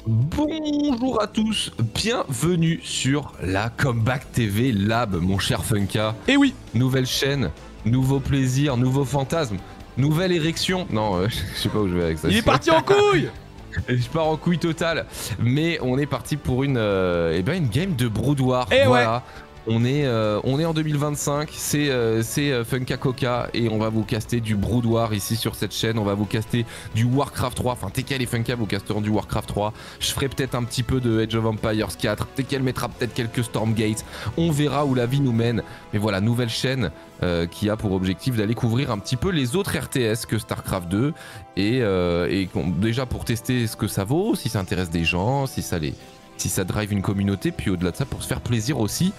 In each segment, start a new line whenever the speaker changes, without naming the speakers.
Bonjour à tous, bienvenue sur la Comeback TV Lab, mon cher Funka.
Et oui,
nouvelle chaîne, nouveau plaisir, nouveau fantasme, nouvelle érection. Non, je sais pas où je vais avec ça.
il est parti en couille.
Je pars en couille totale. Mais on est parti pour une game de Broudoir.
Et
voilà.
ouais.
On est en 2025, c'est Funka Coca et on va vous caster du Broudoir ici sur cette chaîne. On va vous caster du Warcraft 3, enfin TKL et Funka vous casteront du Warcraft 3. Je ferai peut-être un petit peu de Age of Empires 4, TKL mettra peut-être quelques Stormgates. On verra où la vie nous mène. Mais voilà, nouvelle chaîne qui a pour objectif d'aller couvrir un petit peu les autres RTS que StarCraft 2 et déjà pour tester ce que ça vaut, si ça intéresse des gens, si ça drive une communauté, puis au-delà de ça pour se faire plaisir aussi.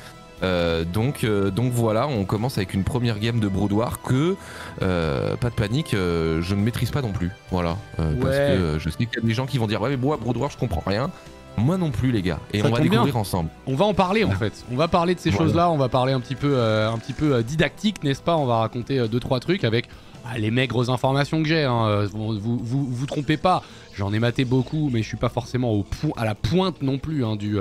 Donc voilà, on commence avec une première game de Broudoir que, pas de panique, je ne maîtrise pas non plus. Voilà, parce que je sais qu'il y a des gens qui vont dire ouais mais moi Broudoir je comprends rien. Moi non plus les gars, et ça on va découvrir ensemble.
On va en parler en fait, on va parler de ces choses-là, on va parler un petit peu didactique, n'est-ce pas? On va raconter 2-3 trucs avec les maigres informations que j'ai, hein. Vous trompez pas, j'en ai maté beaucoup, mais je suis pas forcément à la pointe non plus hein, du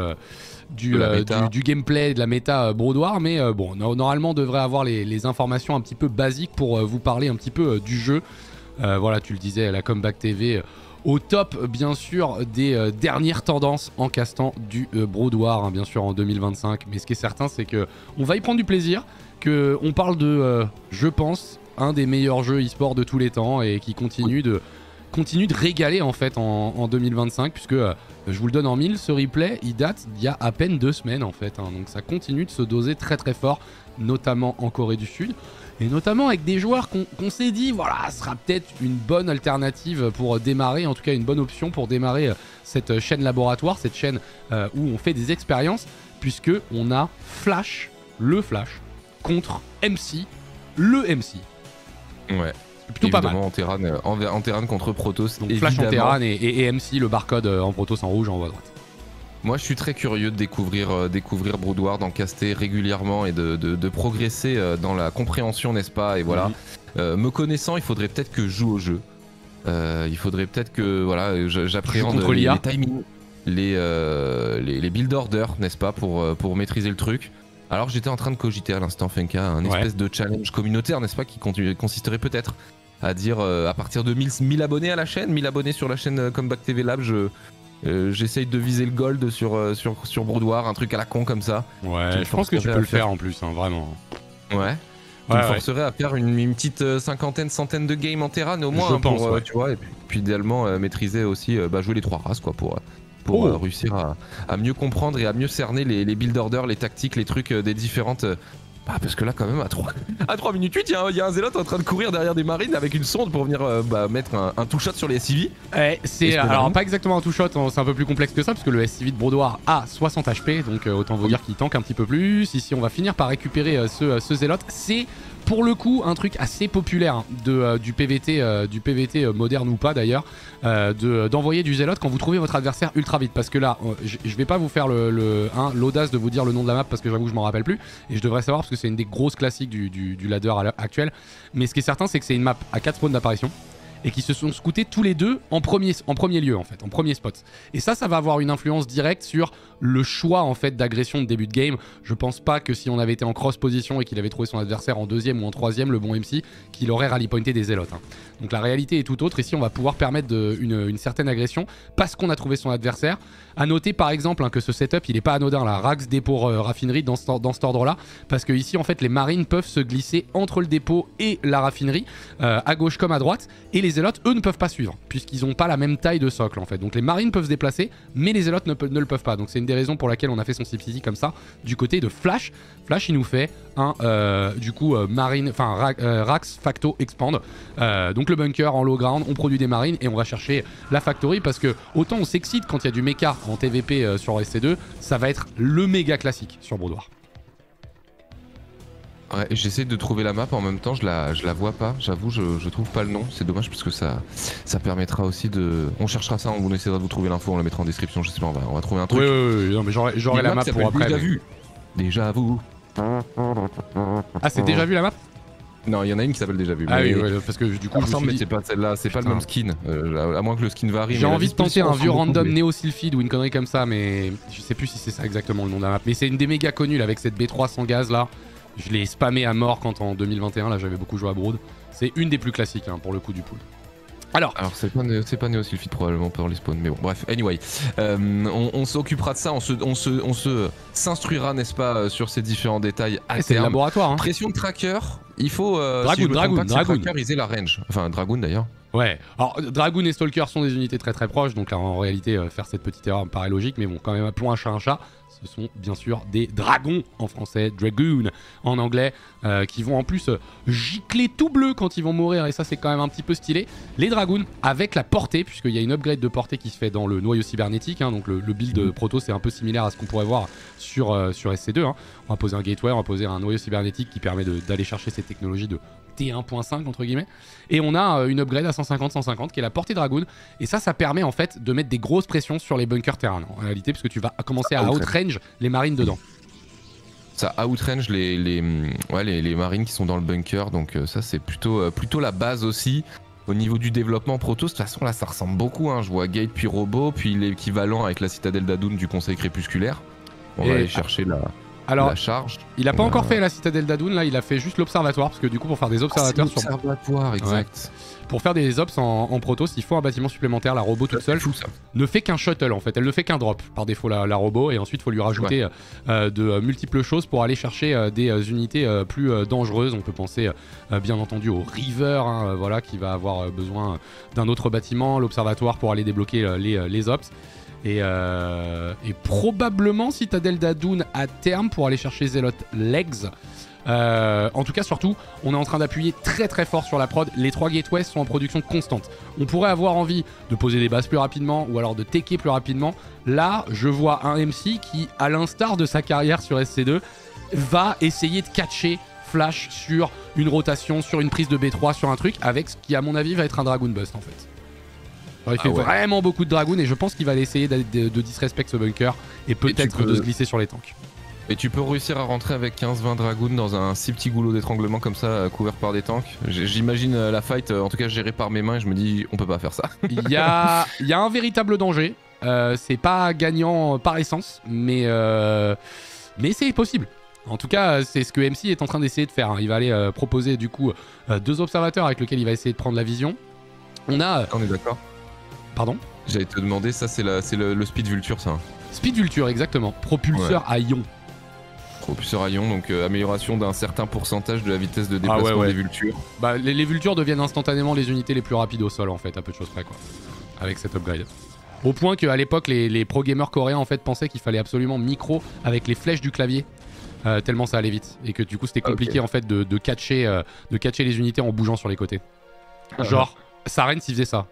gameplay, de la méta Broudoir, mais bon, normalement on devrait avoir les informations un petit peu basiques pour vous parler un petit peu du jeu. Voilà, tu le disais, la Comeback TV au top bien sûr des dernières tendances en castant du Broudoir, hein, bien sûr en 2025, mais ce qui est certain c'est que on va y prendre du plaisir, qu'on parle de, je pense, un des meilleurs jeux e-sport de tous les temps et qui continue de régaler en fait en 2025, puisque je vous le donne en mille, ce replay il date d'il y a à peine 2 semaines en fait, hein, donc ça continue de se doser très très fort, notamment en Corée du Sud, et notamment avec des joueurs qu'on s'est dit, voilà, ce sera peut-être une bonne alternative pour démarrer, en tout cas une bonne option pour démarrer cette chaîne laboratoire, cette chaîne où on fait des expériences, puisque on a Flash, le Flash, contre MC, le MC.
Ouais.
Plutôt pas mal.
En Terran contre Protoss.
Donc Flash en Terran et MC, le barcode en Protoss en rouge en haut à droite.
Moi je suis très curieux de découvrir Broudoir, d'en caster régulièrement et de progresser dans la compréhension, n'est-ce pas? Et voilà. Me connaissant, il faudrait peut-être que je joue au jeu. Il faudrait peut-être que voilà, j'appréhende les timings, les build orders, n'est-ce pas, pour maîtriser le truc. Alors j'étais en train de cogiter à l'instant Funka, un espèce de challenge communautaire, n'est-ce pas, qui consisterait peut-être à dire à partir de 1000 abonnés à la chaîne, 1000 abonnés sur la chaîne Comeback TV Lab, j'essaye de viser le gold sur Broudoir, un truc à la con comme ça.
Ouais, je pense que tu peux le faire en plus, hein, vraiment.
Ouais. Tu me forcerais à faire une petite centaine de games en Terran au moins,
je pense,
tu vois, et puis idéalement maîtriser aussi, jouer les 3 races quoi, pour réussir à mieux comprendre et à mieux cerner les build orders, les tactiques, les trucs des différentes... parce que là quand même à 3 minutes 8 il y a un zélote en train de courir derrière des marines avec une sonde pour venir mettre un two-shot sur les SCV.
C'est alors pas exactement un two-shot, c'est un peu plus complexe que ça parce que le SCV de Broudoir a 60 HP, donc autant vous dire qu'il tank un petit peu plus. Ici on va finir par récupérer ce zélote. C'est pour le coup un truc assez populaire du PVT moderne ou pas d'ailleurs, d'envoyer du zélote quand vous trouvez votre adversaire ultra vite, parce que là je vais pas vous faire l'audace de vous dire le nom de la map parce que j'avoue que je m'en rappelle plus et je devrais savoir parce que c'est une des grosses classiques du ladder actuel, mais ce qui est certain c'est que c'est une map à 4 spawns d'apparition et qui se sont scoutés tous les deux en premier lieu en fait, en premier spot. Et ça va avoir une influence directe sur le choix en fait d'agression de début de game. Je pense pas que si on avait été en cross position et qu'il avait trouvé son adversaire en 2e ou en 3e, le bon MC, qu'il aurait rally pointé des zélotes, hein. Donc la réalité est tout autre. Ici on va pouvoir permettre une certaine agression parce qu'on a trouvé son adversaire. A noter par exemple hein, que ce setup il est pas anodin là, Rax dépôt raffinerie dans cet ordre là, parce que ici en fait les marines peuvent se glisser entre le dépôt et la raffinerie, à gauche comme à droite, et les zélotes eux ne peuvent pas suivre puisqu'ils ont pas la même taille de socle en fait. Donc les marines peuvent se déplacer mais les zélotes ne le peuvent pas. Donc c'est une des raisons pour laquelle on a fait son CPC comme ça du côté de Flash. Flash il nous fait un marine, enfin Rax Facto Expand, donc le bunker en low ground, on produit des marines et on va chercher la factory parce que autant on s'excite quand il y a du mecha en TVP sur SC2, ça va être le méga classique sur Broudoir.
Ouais, j'essaie de trouver la map en même temps, je la vois pas, j'avoue, je trouve pas le nom, c'est dommage parce que ça permettra aussi de... On cherchera ça, on essaiera de vous trouver l'info, on la mettra en description, je sais pas, on va trouver un truc.
Oui, non mais j'aurai la map pour après.
Déjà vu.
Ah, c'est déjà vu la map?
Non, il y en a une qui s'appelle déjà vu.
Ah oui, ouais, parce que du coup,
mais c'est pas celle-là, c'est pas le même skin. À moins que le skin varie.
J'ai envie de tenter un vieux random Neo Sylphid ou une connerie comme ça, mais je sais plus si c'est ça exactement le nom de la map. Mais c'est une des méga connues là, avec cette B3 sans gaz là. Je l'ai spammé à mort quand en 2021 là j'avais beaucoup joué à Brood. C'est une des plus classiques hein, pour le coup du pool. Alors
c'est pas Neo Sylphid probablement pour les spawns, mais bon bref, anyway, on s'occupera de ça, on s'instruira n'est-ce pas sur ces différents détails à terme.
C'est le laboratoire. Hein.
Pression de tracker, il faut
Dragoon.
trackeriser la range, enfin Dragoon d'ailleurs.
Ouais, alors Dragoon et Stalker sont des unités très très proches, donc là en réalité faire cette petite erreur me paraît logique, mais bon quand même appelons un chat, ce sont bien sûr des dragons en français, Dragoon en anglais, qui vont en plus gicler tout bleu quand ils vont mourir, et ça c'est quand même un petit peu stylé. Les Dragoons avec la portée, puisqu'il y a une upgrade de portée qui se fait dans le noyau cybernétique, hein, donc le build proto c'est un peu similaire à ce qu'on pourrait voir sur SC2, hein. On va poser un gateway, on va poser un noyau cybernétique qui permet d'aller chercher ces technologies de T1.5 entre guillemets, et on a une upgrade à 150-150 qui est la portée Dragoon, et ça permet en fait de mettre des grosses pressions sur les bunkers terrain en réalité, parce que tu vas commencer à outrange les marines dedans.
Ça outrange les marines qui sont dans le bunker, donc ça c'est plutôt la base aussi. Au niveau du développement proto, de toute façon là ça ressemble beaucoup, hein. Je vois Gate puis Robot, puis l'équivalent avec la citadelle d'Adoun du Conseil crépusculaire. On va aller chercher la charge.
Il a pas encore fait la citadelle d'Adoun, là il a fait juste l'observatoire, parce que du coup pour faire des observateurs
sur l'observatoire, exact.
Ouais. Pour faire des ops en proto, il faut un bâtiment supplémentaire. La robot toute seule ne fait qu'un shuttle en fait, elle ne fait qu'un drop par défaut la robot, et ensuite il faut lui rajouter de multiples choses pour aller chercher des unités plus dangereuses. On peut penser bien entendu au River, hein, voilà, qui va avoir besoin d'un autre bâtiment, l'observatoire pour aller débloquer les ops. Et probablement Citadelle d'Adoun à terme pour aller chercher Zealot Legs. En tout cas, surtout, on est en train d'appuyer très très fort sur la prod. Les 3 gateways sont en production constante. On pourrait avoir envie de poser des bases plus rapidement ou alors de techer plus rapidement. Là, je vois un MC qui, à l'instar de sa carrière sur SC2, va essayer de catcher Flash sur une rotation, sur une prise de B3, sur un truc, avec ce qui, à mon avis, va être un Dragoon Bust en fait. Alors, il fait vraiment beaucoup de Dragoon, et je pense qu'il va essayer de disrespect ce bunker et peut-être de se glisser sur les tanks.
Et tu peux réussir à rentrer avec 15-20 Dragoon dans un si petit goulot d'étranglement comme ça, couvert par des tanks. J'imagine la fight, en tout cas gérée par mes mains, et je me dis on peut pas faire ça.
Il y a un véritable danger. C'est pas gagnant par essence, mais c'est possible. En tout cas, c'est ce que MC est en train d'essayer de faire, hein. Il va aller proposer du coup 2 observateurs avec lesquels il va essayer de prendre la vision. On est
d'accord.
Pardon ?
J'allais te demander, ça c'est le Speed Vulture, ça.
Speed Vulture, exactement. Propulseur à ion.
Propulseur à ion, donc amélioration d'un certain pourcentage de la vitesse de déplacement des Vultures.
Bah, les Vultures deviennent instantanément les unités les plus rapides au sol en fait, à peu de choses près quoi. Avec cette upgrade. Au point qu'à l'époque, les pro gamers coréens en fait pensaient qu'il fallait absolument micro avec les flèches du clavier. Tellement ça allait vite. Et que du coup c'était compliqué en fait de catcher les unités en bougeant sur les côtés. Genre, Saren s'il faisait ça.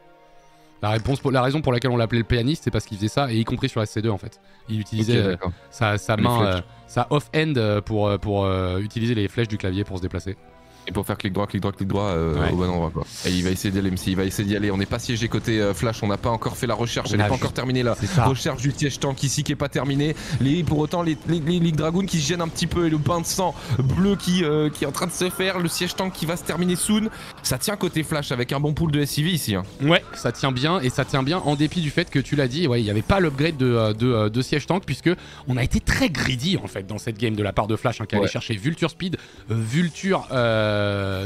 La raison pour laquelle on l'appelait le pianiste, c'est parce qu'il faisait ça, et y compris sur SC2 en fait. Il utilisait sa main, sa off-hand pour utiliser les flèches du clavier pour se déplacer.
Et pour faire clic droit au bon endroit quoi. Et il va essayer d'y aller, MC, il va essayer d'y aller. On n'est pas siégé côté Flash, on n'a pas encore fait la recherche, elle n'est pas encore terminée là. Recherche du siège tank ici qui est pas terminée. Pour autant les League Dragoon qui se gênent un petit peu, et le bain de sang bleu qui est en train de se faire, le siège tank qui va se terminer soon. Ça tient côté Flash avec un bon pool de SCV ici. Hein. Ouais,
ça tient bien, et ça tient bien en dépit du fait que tu l'as dit, il n'y avait pas l'upgrade de siège tank, puisque on a été très greedy en fait dans cette game de la part de Flash, hein, qui allait chercher Vulture Speed, Vulture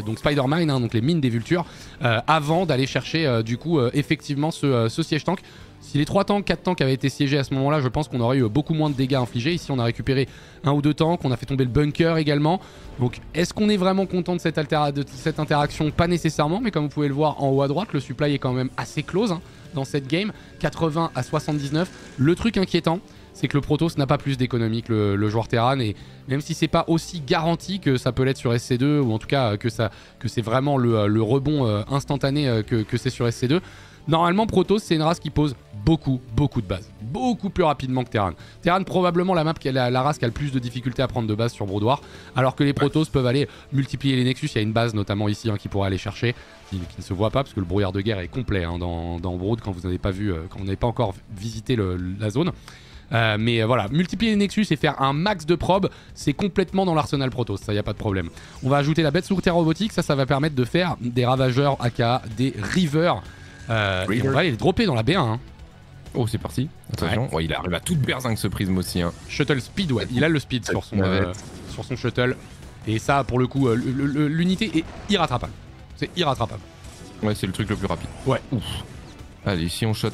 donc Spider-Mine, hein, donc les mines des Vultures, avant d'aller chercher du coup effectivement ce siège tank. Si les 3 tanks, 4 tanks avaient été siégés à ce moment là, je pense qu'on aurait eu beaucoup moins de dégâts infligés. Ici on a récupéré 1 ou 2 tanks, on a fait tomber le bunker également. Donc est-ce qu'on est vraiment content de cette interaction? Pas nécessairement, mais comme vous pouvez le voir en haut à droite, le supply est quand même assez close, hein, dans cette game, 80 à 79. Le truc inquiétant, c'est que le Protoss n'a pas plus d'économie que le joueur Terran, et même si c'est pas aussi garanti que ça peut l'être sur SC2, ou en tout cas que c'est vraiment le rebond instantané que c'est sur SC2, normalement Protoss c'est une race qui pose beaucoup de bases, beaucoup plus rapidement que Terran. Terran probablement la race qui a le plus de difficultés à prendre de base sur Brood War, alors que les Protoss peuvent aller multiplier les Nexus. Il y a une base notamment ici, hein, qui pourrait aller chercher, qui ne se voit pas parce que le brouillard de guerre est complet, hein, dans Brood quand vous n'avez pas vu, quand vous n'avez pas encore visité la zone. Mais voilà, multiplier les Nexus et faire un max de probe, c'est complètement dans l'arsenal Protoss, ça y a pas de problème. On va ajouter la bête sous-terre robotique, ça va permettre de faire des ravageurs aka des Reavers. Et on va aller les dropper dans la B1. Hein.
Oh, c'est parti. Attention. Ouais, il arrive à toute berzingue ce prisme aussi. Hein.
Shuttle speed, ouais. Il a le speed sur son shuttle. Et ça, pour le coup, l'unité est irrattrapable. C'est irrattrapable.
Ouais, c'est le truc le plus rapide.
Ouais.
Ouf. Allez, ici on shoot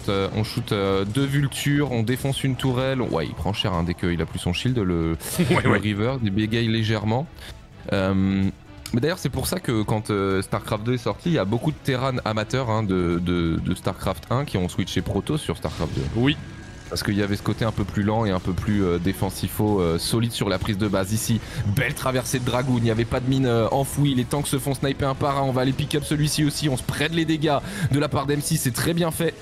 2 vultures, on défonce une tourelle. Ouais, il prend cher hein, dès qu'il a plus son shield, le Reaver, il bégaye légèrement. Mais d'ailleurs, c'est pour ça que quand StarCraft 2 est sorti, il y a beaucoup de Terran amateurs hein, de StarCraft 1 qui ont switché Protoss sur StarCraft 2.
Oui.
Parce qu'il y avait ce côté un peu plus lent et un peu plus défensifo, solide sur la prise de base. Ici, belle traversée de Dragoon, il n'y avait pas de mine enfouie, les tanks se font sniper un par un, on va aller pick up celui-ci aussi, on spread les dégâts de la part d'M6, c'est très bien fait.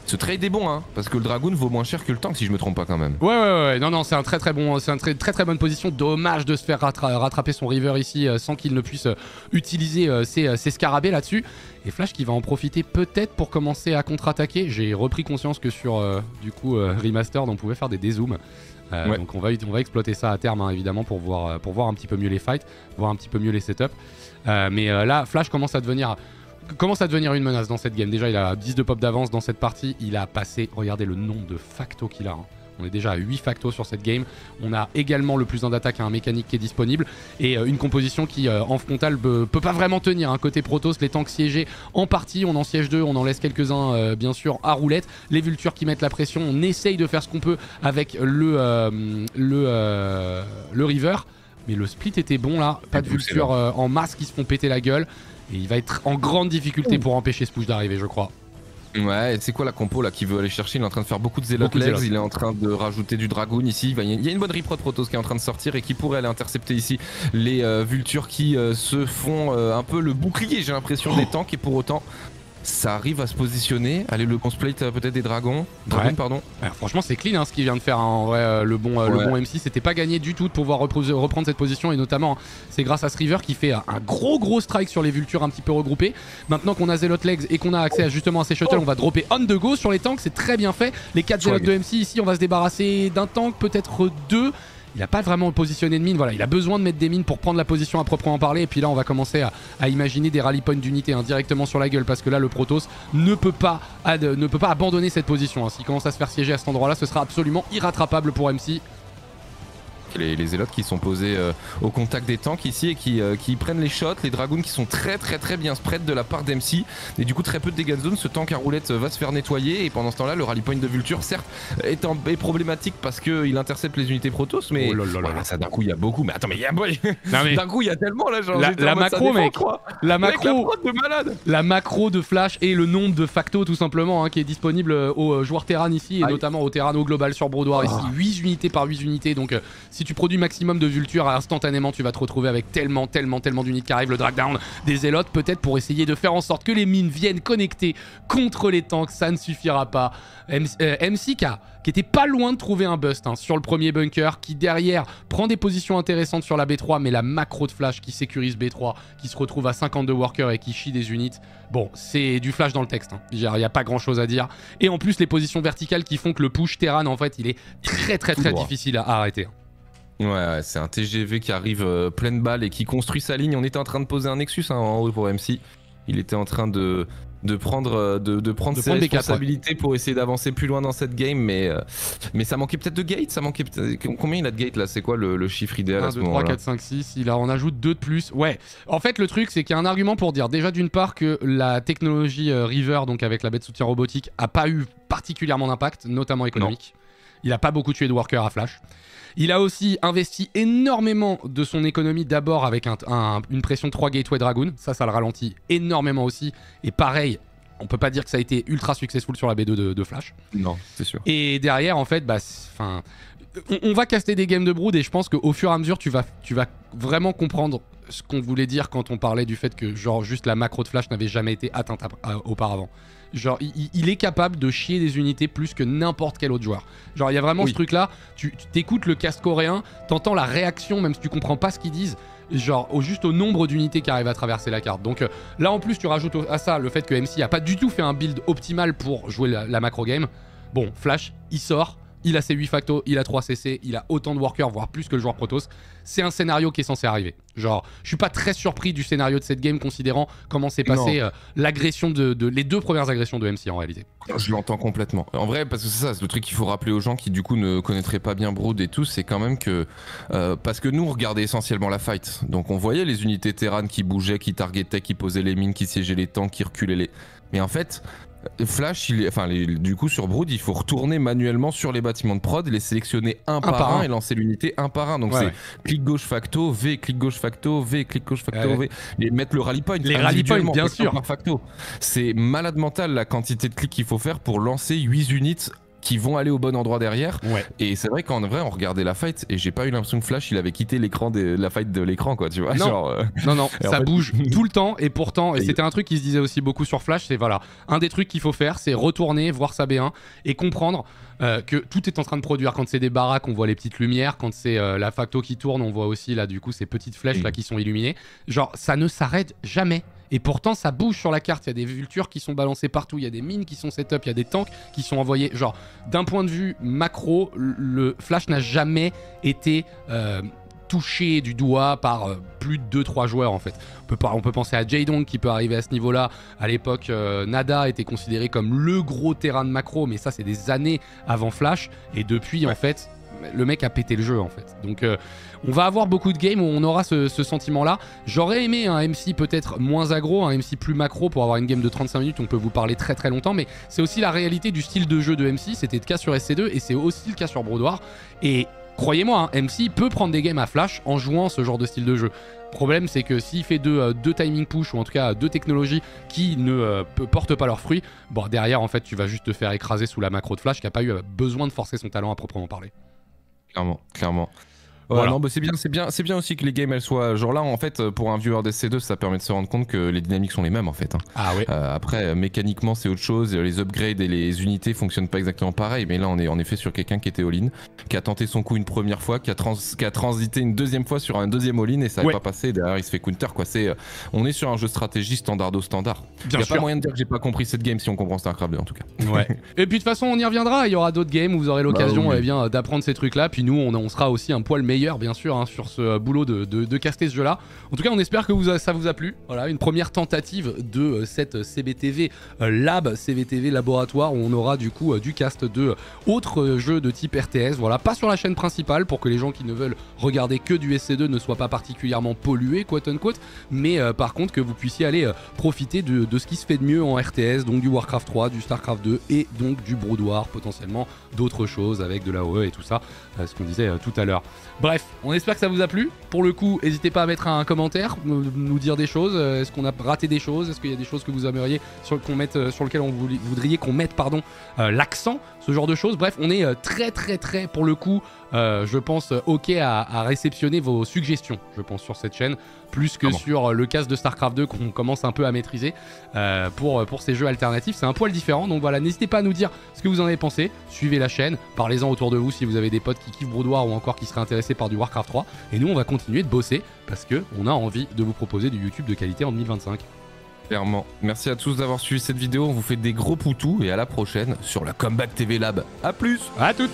Ce trade est bon, hein, parce que le Dragoon vaut moins cher que le tank si je me trompe pas quand même.
Ouais, non, c'est un très bon, c'est une très bonne position. Dommage de se faire rattraper son Reaver ici sans qu'il ne puisse utiliser ses scarabées là-dessus. Et Flash qui va en profiter peut-être pour commencer à contre-attaquer. J'ai repris conscience que sur du coup Remastered on pouvait faire des dézooms. Ouais. Donc on va exploiter ça à terme hein, évidemment pour voir un petit peu mieux les fights, voir un petit peu mieux les setups. Mais là Flash commence à devenir une menace dans cette game. Déjà, il a 10 de pop d'avance dans cette partie. Il a passé, regardez le nombre de factos qu'il a. Hein. On est déjà à 8 factos sur cette game. On a également le plus 1 d'attaque à un mécanique qui est disponible. Et une composition qui, en frontal, peut pas vraiment tenir. Hein. Côté Protoss, les tanks siégés en partie. On en siège 2, on en laisse quelques-uns, bien sûr, à roulette. Les vultures qui mettent la pression. On essaye de faire ce qu'on peut avec le Reaver. Mais le split était bon là. Pas de vultures en masse qui se font péter la gueule. Et il va être en grande difficulté pour empêcher ce push d'arriver, je crois.
Ouais, c'est quoi la compo là qui veut aller chercher? Il est en train de faire beaucoup de Zealot Legs, il est en train de rajouter du Dragoon ici. Il y a une bonne reprod Protoss qui est en train de sortir et qui pourrait aller intercepter ici les vultures qui se font un peu le bouclier, j'ai l'impression, des tanks. Et pour autant, ça arrive à se positionner. Allez, le consplate peut-être des dragons. Pardon. Alors,
franchement, c'est clean hein, ce qu'il vient de faire. Hein. En vrai, le bon M6, c'était pas gagné du tout de pouvoir reprendre cette position. Et notamment, c'est grâce à ce Reaver qui fait un gros strike sur les vultures un petit peu regroupées. Maintenant qu'on a Zealot Legs et qu'on a accès justement à ces shuttles, on va dropper on the go sur les tanks. C'est très bien fait. Les 4 Zealots de MC ici, on va se débarrasser d'un tank, peut-être 2. Il n'a pas vraiment positionné de mine, voilà, il a besoin de mettre des mines pour prendre la position à proprement parler. Et puis là, on va commencer à imaginer des rally points d'unité hein, directement sur la gueule. Parce que là, le Protoss ne peut pas abandonner cette position. Hein. S'il commence à se faire siéger à cet endroit-là, ce sera absolument irrattrapable pour MC.
Les Zealots qui sont posés au contact des tanks ici et qui prennent les shots, les Dragoons qui sont très bien spread de la part d'MC et du coup très peu de dégâts de zone. Ce tank à roulette va se faire nettoyer et pendant ce temps là le rally point de Vulture certes est problématique parce qu'il intercepte les unités Protoss, mais voilà, ça d'un coup il y a beaucoup, mais attends mais il y a d'un coup il y a tellement là genre
la macro mec, la macro de Flash et le nombre de factos tout simplement hein, qui est disponible aux joueurs Terran ici et notamment aux Terran au global sur Brodoir ici, 8 unités par 8 unités donc si tu produis maximum de vultures, instantanément tu vas te retrouver avec tellement d'unités qui arrivent, le drag down des Zealots peut-être pour essayer de faire en sorte que les mines viennent connecter contre les tanks, ça ne suffira pas. MCK qui était pas loin de trouver un bust hein, sur le premier bunker, qui derrière prend des positions intéressantes sur la B3, mais la macro de Flash qui sécurise B3, qui se retrouve à 52 workers et qui chie des unités. Bon, c'est du Flash dans le texte, hein. Il n'y a pas grand chose à dire. Et en plus les positions verticales qui font que le push Terran en fait il est très difficile à arrêter.
Ouais, c'est un TGV qui arrive pleine balle et qui construit sa ligne. On était en train de poser un Nexus hein, en haut pour MC. Il était en train de prendre ses responsabilités pour essayer d'avancer plus loin dans cette game, mais ça manquait peut-être de gates. Combien il a de gates là? C'est quoi le chiffre idéal
1,
à ce
2, 3, 4, 5, 6, il en ajoute 2 de plus. Ouais, en fait le truc c'est qu'il y a un argument pour dire déjà d'une part que la technologie Reaver, donc avec la bête soutien robotique, a pas eu particulièrement d'impact, notamment économique. Non. Il a pas beaucoup tué de workers à Flash. Il a aussi investi énormément de son économie d'abord avec une pression de 3 Gateway Dragoon. Ça le ralentit énormément aussi. Et pareil, on peut pas dire que ça a été ultra successful sur la B2 de Flash.
Non, c'est sûr.
Et derrière, en fait, on va caster des games de Brood et je pense qu'au fur et à mesure, tu vas vraiment comprendre ce qu'on voulait dire quand on parlait du fait que genre juste la macro de Flash n'avait jamais été atteinte auparavant. Genre il est capable de chier des unités plus que n'importe quel autre joueur. Genre il y a vraiment ce truc là, tu t'écoutes le cast coréen, t'entends la réaction même si tu comprends pas ce qu'ils disent, genre juste au nombre d'unités qui arrivent à traverser la carte. Donc là en plus tu rajoutes à ça le fait que MC a pas du tout fait un build optimal pour jouer la macro game. Bon, Flash il sort, il a ses 8 factos, il a 3 CC, il a autant de workers, voire plus que le joueur Protoss. C'est un scénario qui est censé arriver. Genre, je suis pas très surpris du scénario de cette game, considérant comment s'est passé l'agression les 2 premières agressions de MC en réalité.
Je l'entends complètement. En vrai, parce que c'est ça, c'est le truc qu'il faut rappeler aux gens qui du coup ne connaîtraient pas bien Brood et tout, c'est quand même que... parce que nous, on regardait essentiellement la fight. Donc on voyait les unités Terran qui bougeaient, qui targetaient, qui posaient les mines, qui siégeaient les tanks, qui reculaient les... Mais en fait... Flash, du coup sur Brood, il faut retourner manuellement sur les bâtiments de prod, les sélectionner un par un et lancer l'unité un par un. Donc c'est clic gauche facto, V, clic gauche facto, V, clic gauche facto, V. Et mettre le rally point.
Les rally points, bien sûr.
Par facto. C'est malade mental la quantité de clics qu'il faut faire pour lancer 8 unités qui vont aller au bon endroit derrière. Et c'est vrai qu'en vrai, on regardait la fight et j'ai pas eu l'impression que Flash il avait quitté l'écran la fight de l'écran, quoi, tu vois.
Non,
genre,
non, ça bouge tout le temps et pourtant, et c'était un truc qui se disait aussi beaucoup sur Flash, c'est voilà, un des trucs qu'il faut faire, c'est retourner, voir sa B1 et comprendre que tout est en train de produire. Quand c'est des baraques, on voit les petites lumières. Quand c'est la facto qui tourne, on voit aussi là du coup ces petites flèches là qui sont illuminées. Genre, ça ne s'arrête jamais. Et pourtant, ça bouge sur la carte. Il y a des vultures qui sont balancées partout. Il y a des mines qui sont set-up. Il y a des tanks qui sont envoyés. Genre, d'un point de vue macro, le Flash n'a jamais été touché du doigt par plus de 2-3 joueurs en fait. On peut penser à Jaydong qui peut arriver à ce niveau-là. À l'époque, Nada était considéré comme le gros terrain de macro, mais ça, c'est des années avant Flash. Et depuis, en fait, le mec a pété le jeu en fait. Donc on va avoir beaucoup de games où on aura ce sentiment-là. J'aurais aimé un MC peut-être moins aggro, un MC plus macro pour avoir une game de 35 minutes. On peut vous parler très très longtemps, mais c'est aussi la réalité du style de jeu de MC. C'était le cas sur SC2 et c'est aussi le cas sur Brood War. Et croyez-moi, MC peut prendre des games à Flash en jouant ce genre de style de jeu. Le problème, c'est que s'il fait deux timing push, ou en tout cas 2 technologies qui ne portent pas leurs fruits, bon, derrière, en fait, tu vas juste te faire écraser sous la macro de Flash qui n'a pas eu besoin de forcer son talent à proprement parler.
Clairement. Voilà. Non, bah c'est bien aussi que les games elles soient genre là en fait pour un viewer d'SC2 ça permet de se rendre compte que les dynamiques sont les mêmes en fait. Hein.
Ah oui.
Après mécaniquement c'est autre chose, les upgrades et les unités fonctionnent pas exactement pareil, mais là on est en effet sur quelqu'un qui était all-in, qui a tenté son coup une première fois, qui a transité une deuxième fois sur un deuxième all-in et ça n'a pas passé, derrière il se fait counter quoi. On est sur un jeu stratégie standard. Il y a pas moyen de dire que j'ai pas compris cette game si on comprend StarCraft 2 en tout cas.
Ouais. Et puis de toute façon on y reviendra, il y aura d'autres games où vous aurez l'occasion d'apprendre ces trucs là, puis nous on sera aussi un poil meilleur bien sûr hein, sur ce boulot de caster ce jeu là. En tout cas on espère que ça vous a plu. Voilà, une première tentative de cette CBTV Lab, CBTV Laboratoire, où on aura du coup du cast de autres jeux de type RTS. Voilà, pas sur la chaîne principale pour que les gens qui ne veulent regarder que du SC2 ne soient pas particulièrement pollués quote unquote, mais par contre que vous puissiez aller profiter de ce qui se fait de mieux en RTS, donc du Warcraft 3, du Starcraft 2 et donc du Brood War, potentiellement d'autres choses avec de l'AOE et tout ça, ce qu'on disait tout à l'heure. Bref, on espère que ça vous a plu. Pour le coup, n'hésitez pas à mettre un commentaire, nous dire des choses. Est-ce qu'on a raté des choses? Est-ce qu'il y a des choses que vous aimeriez sur lesquelles vous voudriez qu'on mette l'accent, ce genre de choses. Bref, on est très pour le coup, je pense, ok à réceptionner vos suggestions, je pense, sur cette chaîne, plus que sur le cast de Starcraft 2 qu'on commence un peu à maîtriser pour ces jeux alternatifs. C'est un poil différent, donc voilà, n'hésitez pas à nous dire ce que vous en avez pensé. Suivez la chaîne, parlez-en autour de vous si vous avez des potes qui kiffent Brood War ou encore qui seraient intéressés par du Warcraft 3. Et nous, on va continuer de bosser parce qu'on a envie de vous proposer du YouTube de qualité en 2025.
Clairement. Merci à tous d'avoir suivi cette vidéo. On vous fait des gros poutous et à la prochaine sur la Comeback TV Lab. A plus.
À toutes.